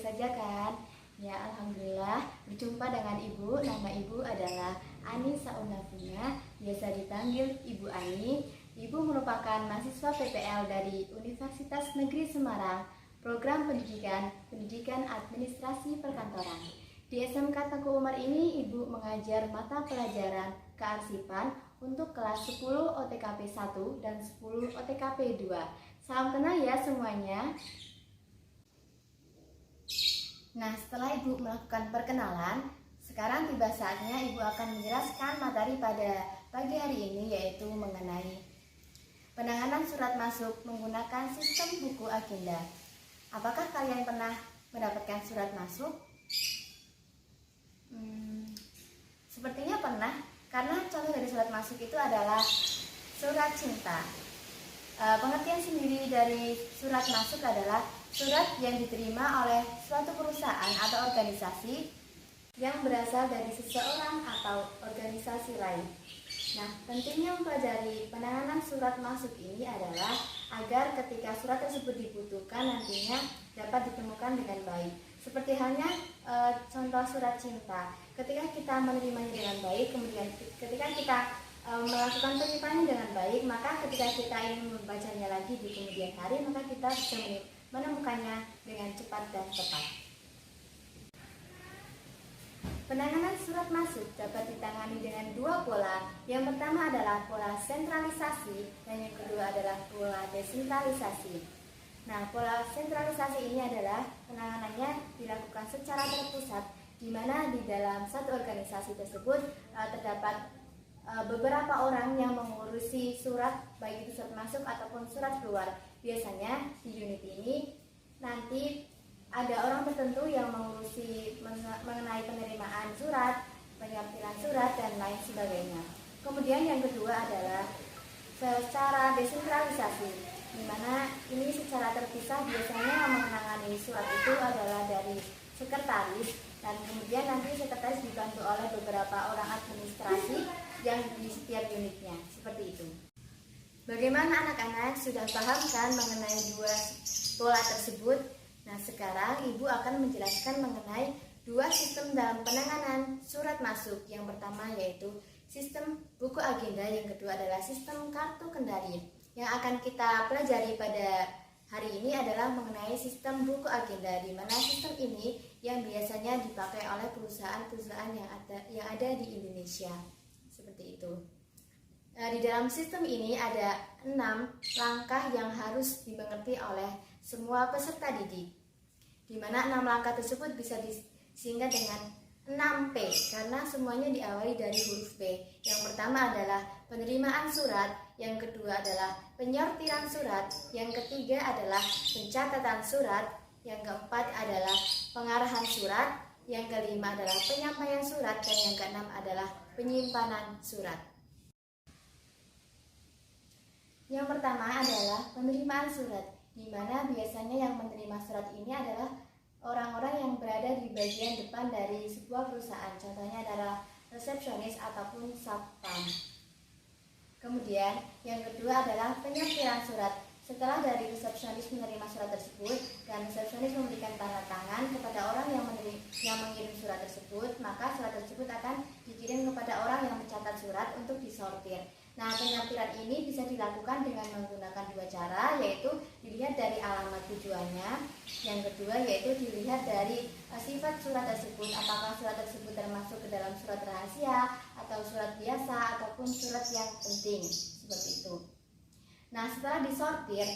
saja kan? Ya, alhamdulillah berjumpa dengan Ibu. Nama Ibu adalah Ani Saunafina, biasa dipanggil Ibu Ani. Ibu merupakan mahasiswa PPL dari Universitas Negeri Semarang, program Pendidikan Administrasi Perkantoran. Di SMK Tengku Umar ini, Ibu mengajar mata pelajaran kearsipan untuk kelas 10 OTKP 1 dan 10 OTKP 2. Salam kenal ya semuanya. Nah, setelah Ibu melakukan perkenalan, sekarang tiba saatnya Ibu akan menjelaskan materi pada pagi hari ini, yaitu mengenai penanganan surat masuk menggunakan sistem buku agenda. Apakah kalian pernah mendapatkan surat masuk? Sepertinya pernah, karena contoh dari surat masuk itu adalah surat cinta. Pengertian sendiri dari surat masuk adalah surat yang diterima oleh suatu perusahaan atau organisasi yang berasal dari seseorang atau organisasi lain. Nah, pentingnya mempelajari penanganan surat masuk ini adalah agar ketika surat tersebut dibutuhkan nantinya dapat ditemukan dengan baik. Seperti halnya contoh surat cinta, ketika kita menerimanya dengan baik, kemudian ketika kita melakukan penyimpanan dengan baik, maka ketika kita ingin membacanya lagi di kemudian hari, maka kita bisa menemukannya dengan cepat dan tepat. Penanganan surat masuk dapat ditangani dengan dua pola. Yang pertama adalah pola sentralisasi dan yang kedua adalah pola desentralisasi. Nah, pola sentralisasi ini adalah penanganannya dilakukan secara terpusat, di mana di dalam satu organisasi tersebut terdapat beberapa orang yang mengurusi surat, baik itu surat masuk ataupun surat keluar. Biasanya di unit ini nanti ada orang tertentu yang mengurusi mengenai penerimaan surat, penyampaian surat, dan lain sebagainya. Kemudian yang kedua adalah secara desentralisasi, di mana ini secara terpisah biasanya yang menangani surat itu adalah dari sekretaris, dan kemudian nanti sekretaris dibantu oleh beberapa orang administrasi yang di setiap unitnya, seperti itu. Bagaimana anak-anak, sudah paham kan mengenai dua pola tersebut? Nah, sekarang Ibu akan menjelaskan mengenai dua sistem dalam penanganan surat masuk. Yang pertama yaitu sistem buku agenda, yang kedua adalah sistem kartu kendali. Yang akan kita pelajari pada hari ini adalah mengenai sistem buku agenda, di mana sistem ini yang biasanya dipakai oleh perusahaan-perusahaan yang ada di Indonesia. Seperti itu. Di dalam sistem ini ada 6 langkah yang harus dimengerti oleh semua peserta didik, di mana 6 langkah tersebut bisa disingkat dengan 6P karena semuanya diawali dari huruf P. Yang pertama adalah penerimaan surat, yang kedua adalah penyortiran surat, yang ketiga adalah pencatatan surat, yang keempat adalah pengarahan surat, yang kelima adalah penyampaian surat, dan yang keenam adalah penyimpanan surat. Yang pertama adalah penerimaan surat, di mana biasanya yang menerima surat ini adalah orang-orang yang berada di bagian depan dari sebuah perusahaan. Contohnya adalah resepsionis ataupun satpam. Kemudian yang kedua adalah penyampaian surat. Setelah dari resepsionis menerima surat tersebut dan resepsionis memberikan tanda tangan kepada orang yang mengirim surat tersebut, maka surat tersebut akan dikirim kepada orang yang mencatat surat untuk disortir. Nah, penyortiran ini bisa dilakukan dengan menggunakan dua cara, yaitu dilihat dari alamat tujuannya, yang kedua yaitu dilihat dari sifat surat tersebut, apakah surat tersebut termasuk ke dalam surat rahasia atau surat biasa ataupun surat yang penting, seperti itu. Nah, setelah disortir,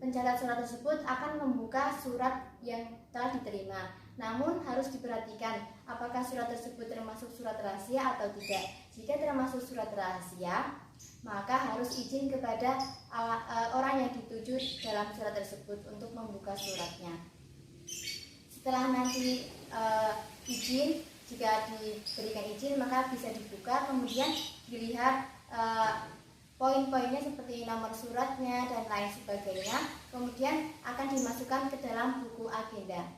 pencatat surat tersebut akan membuka surat yang telah diterima. Namun harus diperhatikan apakah surat tersebut termasuk surat rahasia atau tidak. Jika termasuk surat rahasia, maka harus izin kepada orang yang dituju dalam surat tersebut untuk membuka suratnya. Setelah nanti izin, jika diberikan izin maka bisa dibuka, kemudian dilihat poin-poinnya seperti nomor suratnya dan lain sebagainya, kemudian akan dimasukkan ke dalam buku agenda.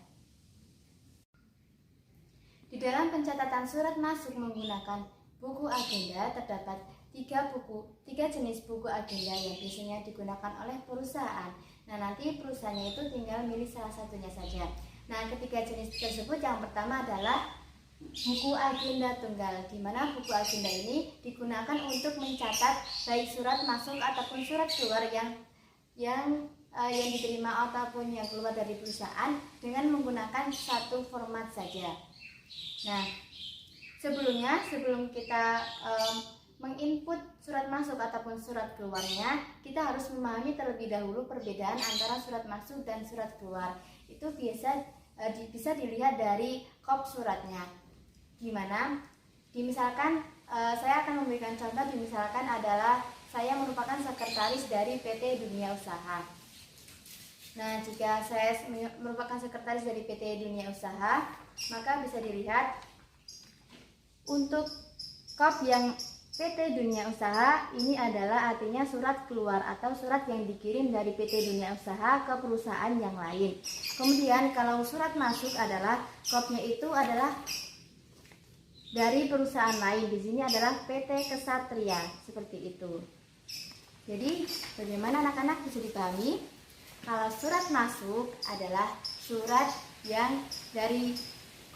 Di dalam pencatatan surat masuk menggunakan buku agenda terdapat 3 jenis buku agenda yang biasanya digunakan oleh perusahaan. Nah, nanti perusahaannya itu tinggal milih salah satunya saja. Nah, ketiga jenis tersebut yang pertama adalah buku agenda tunggal, di mana buku agenda ini digunakan untuk mencatat baik surat masuk ataupun surat keluar yang diterima ataupun yang keluar dari perusahaan dengan menggunakan satu format saja. Nah, sebelum kita menginput surat masuk ataupun surat keluarnya, kita harus memahami terlebih dahulu perbedaan antara surat masuk dan surat keluar. Itu bisa dilihat dari kop suratnya. Gimana? Misalkan saya akan memberikan contoh. Misalkan adalah saya merupakan sekretaris dari PT Dunia Usaha. Nah, jika saya merupakan sekretaris dari PT Dunia Usaha, maka bisa dilihat untuk kop yang PT Dunia Usaha ini adalah artinya surat keluar atau surat yang dikirim dari PT Dunia Usaha ke perusahaan yang lain. Kemudian kalau surat masuk adalah kopnya itu adalah dari perusahaan lain. Di sini adalah PT Kesatria, seperti itu. Jadi, bagaimana anak-anak bisa dipahami? Kalau surat masuk adalah surat yang dari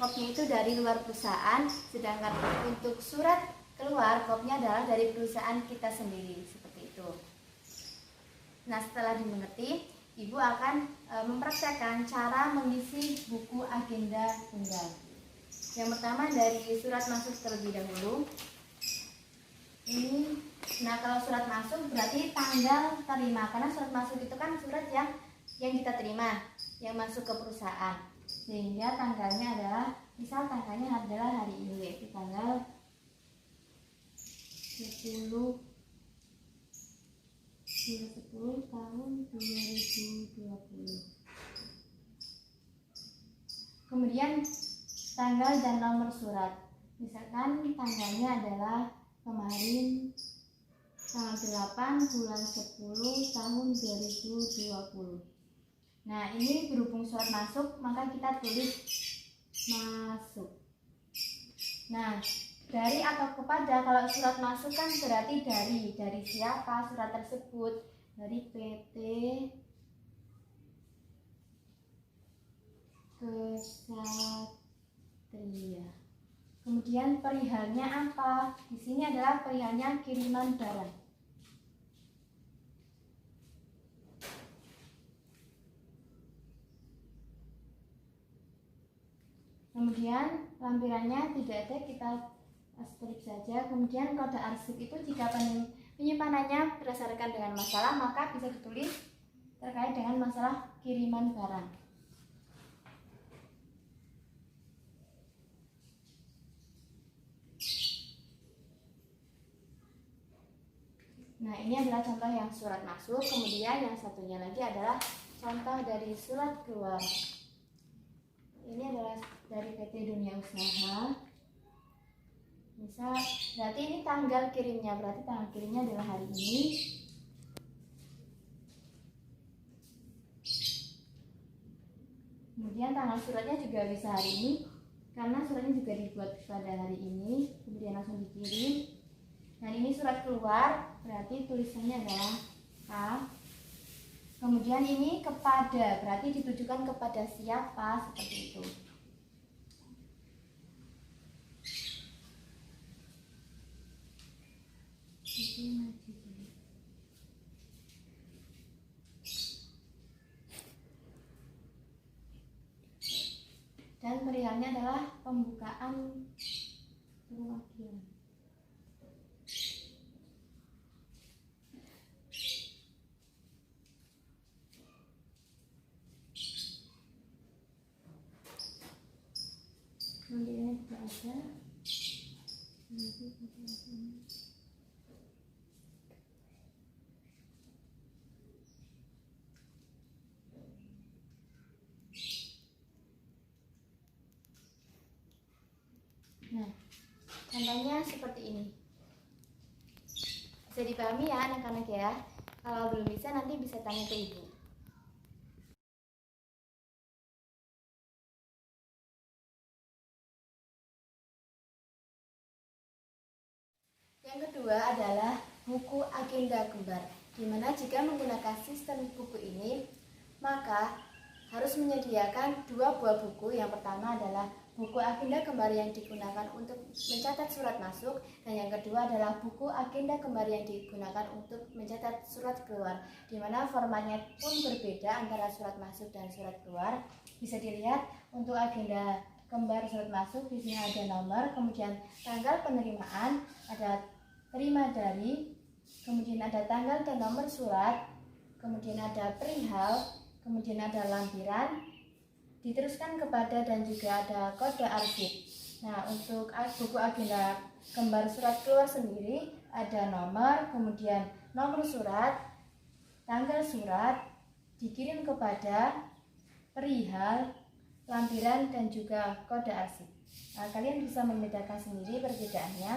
kopnya itu dari luar perusahaan, sedangkan untuk surat keluar kopnya adalah dari perusahaan kita sendiri, seperti itu. Nah, setelah dimengerti, Ibu akan mempraktekkan cara mengisi buku agenda tunggal. Yang pertama dari surat masuk terlebih dahulu. Nah, kalau surat masuk berarti tanggal terima, karena surat masuk itu kan surat yang kita terima, yang masuk ke perusahaan. Sehingga tanggalnya adalah, misal tanggalnya adalah hari ini, yaitu tanggal 10 tahun 2020. Kemudian tanggal dan nomor surat. Misalkan tanggalnya adalah kemarin tanggal 8 bulan 10 tahun 2020. Nah, ini berhubung surat masuk, maka kita tulis masuk. Nah, dari atau kepada, kalau surat masuk kan berarti dari siapa surat tersebut? Dari PT Kesatria. Kemudian perihalnya apa? Di sini adalah perihalnya kiriman barang. Kemudian lampirannya tidak ada, kita strip saja. Kemudian kode arsip itu jika penyimpanannya berdasarkan dengan masalah, maka bisa ditulis terkait dengan masalah kiriman barang. Nah, ini adalah contoh yang surat masuk. Kemudian yang satunya lagi adalah contoh dari surat keluar. Ini adalah dari PT Dunia Usaha. Misal, berarti ini tanggal kirimnya, berarti tanggal kirimnya adalah hari ini. Kemudian tanggal suratnya juga bisa hari ini, karena suratnya juga dibuat pada hari ini, kemudian langsung dikirim. Nah, ini surat keluar, berarti tulisannya adalah A. Kemudian ini kepada, berarti ditujukan kepada siapa, seperti itu. Dan perihalnya adalah pembukaan perwakilan. Kemudian tidak ada. Nah, contohnya seperti ini. Bisa dipahami ya anak-anak ya. Kalau belum bisa nanti bisa tanya ke ibu. Yang kedua adalah buku agenda kembar. Dimana jika menggunakan sistem buku ini, maka harus menyediakan 2 buah buku. Yang pertama adalah buku agenda kembar yang digunakan untuk mencatat surat masuk, dan yang kedua adalah buku agenda kembar yang digunakan untuk mencatat surat keluar, di mana formatnya pun berbeda antara surat masuk dan surat keluar. Bisa dilihat untuk agenda kembar surat masuk di sini ada nomor, kemudian tanggal penerimaan, ada terima dari, kemudian ada tanggal dan nomor surat, kemudian ada perihal, kemudian ada lampiran, diteruskan kepada, dan juga ada kode arsip. Nah, untuk buku agenda kembar surat keluar sendiri ada nomor, kemudian nomor surat, tanggal surat, dikirim kepada, perihal, lampiran, dan juga kode arsip. Nah, kalian bisa membedakan sendiri perbedaannya.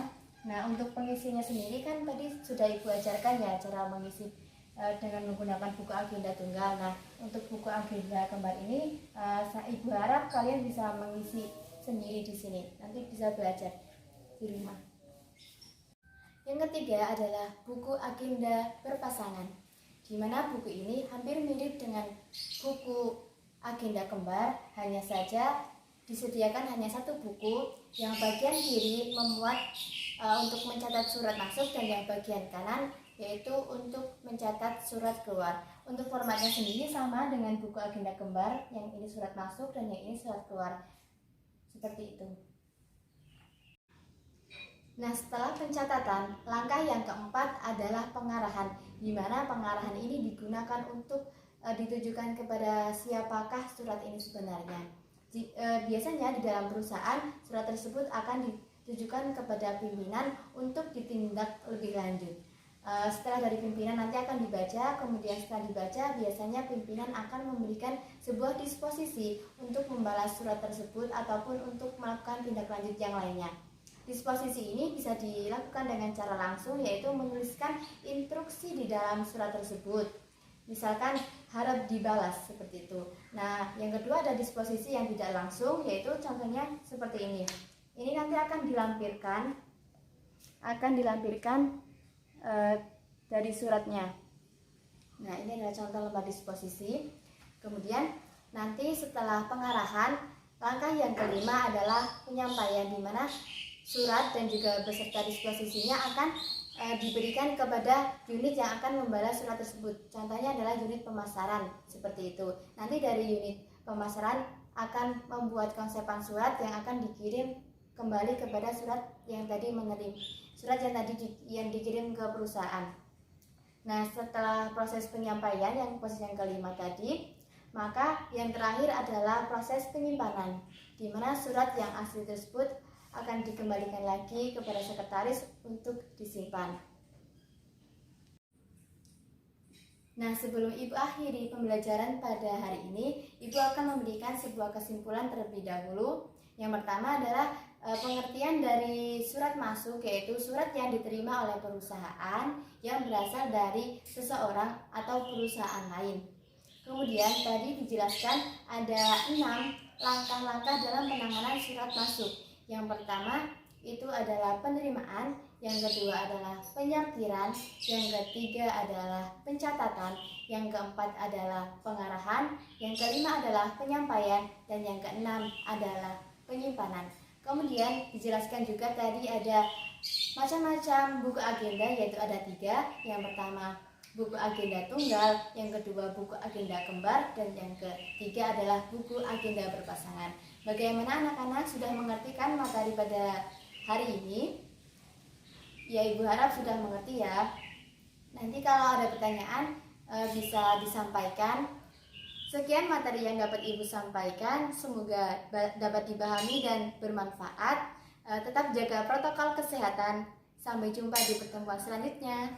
Nah, untuk pengisinya sendiri kan tadi sudah Ibu ajarkan ya cara mengisi dengan menggunakan buku agenda tunggal. Nah, untuk buku agenda kembar ini Ibu harap kalian bisa mengisi sendiri di sini. Nanti bisa belajar di rumah. Yang ketiga adalah buku agenda berpasangan, di mana buku ini hampir mirip dengan buku agenda kembar, hanya saja disediakan hanya satu buku. Yang bagian kiri memuat untuk mencatat surat masuk, dan yang bagian kanan yaitu untuk mencatat surat keluar. Untuk formatnya sendiri sama dengan buku agenda kembar, yang ini surat masuk dan yang ini surat keluar. Seperti itu. Nah, setelah pencatatan, langkah yang keempat adalah pengarahan, di mana pengarahan ini digunakan untuk ditujukan kepada siapakah surat ini sebenarnya. Biasanya di dalam perusahaan surat tersebut akan ditujukan kepada pimpinan untuk ditindak lebih lanjut. Setelah dari pimpinan nanti akan dibaca, kemudian setelah dibaca biasanya pimpinan akan memberikan sebuah disposisi untuk membalas surat tersebut ataupun untuk melakukan tindak lanjut yang lainnya. Disposisi ini bisa dilakukan dengan cara langsung, yaitu menuliskan instruksi di dalam surat tersebut. Misalkan harap dibalas, seperti itu. Nah, yang kedua ada disposisi yang tidak langsung, yaitu contohnya seperti ini. Ini nanti akan dilampirkan dari suratnya. Nah, ini adalah contoh lembar disposisi. Kemudian nanti setelah pengarahan, langkah yang kelima adalah penyampaian, di mana surat dan juga beserta disposisinya akan diberikan kepada unit yang akan membalas surat tersebut. Contohnya adalah unit pemasaran, seperti itu. Nanti dari unit pemasaran akan membuat konsepan surat yang akan dikirim kembali kepada surat yang tadi yang dikirim ke perusahaan. Nah, setelah proses penyampaian yang proses yang kelima tadi, maka yang terakhir adalah proses penyimpanan, di mana surat yang asli tersebut akan dikembalikan lagi kepada sekretaris untuk disimpan. Nah, sebelum Ibu akhiri pembelajaran pada hari ini, Ibu akan memberikan sebuah kesimpulan terlebih dahulu. Yang pertama adalah pengertian dari surat masuk, yaitu surat yang diterima oleh perusahaan yang berasal dari seseorang atau perusahaan lain. Kemudian tadi dijelaskan ada 6 langkah-langkah dalam penanganan surat masuk. Yang pertama itu adalah penerimaan, yang kedua adalah penyortiran, yang ketiga adalah pencatatan, yang keempat adalah pengarahan, yang kelima adalah penyampaian, dan yang keenam adalah penyimpanan. Kemudian dijelaskan juga tadi ada macam-macam buku agenda, yaitu ada 3. Yang pertama buku agenda tunggal, yang kedua buku agenda kembar, dan yang ketiga adalah buku agenda berpasangan. Bagaimana anak-anak sudah mengerti kan materi pada hari ini? Ya, Ibu harap sudah mengerti ya. Nanti kalau ada pertanyaan bisa disampaikan. Sekian materi yang dapat Ibu sampaikan, semoga dapat dipahami dan bermanfaat. Tetap jaga protokol kesehatan. Sampai jumpa di pertemuan selanjutnya.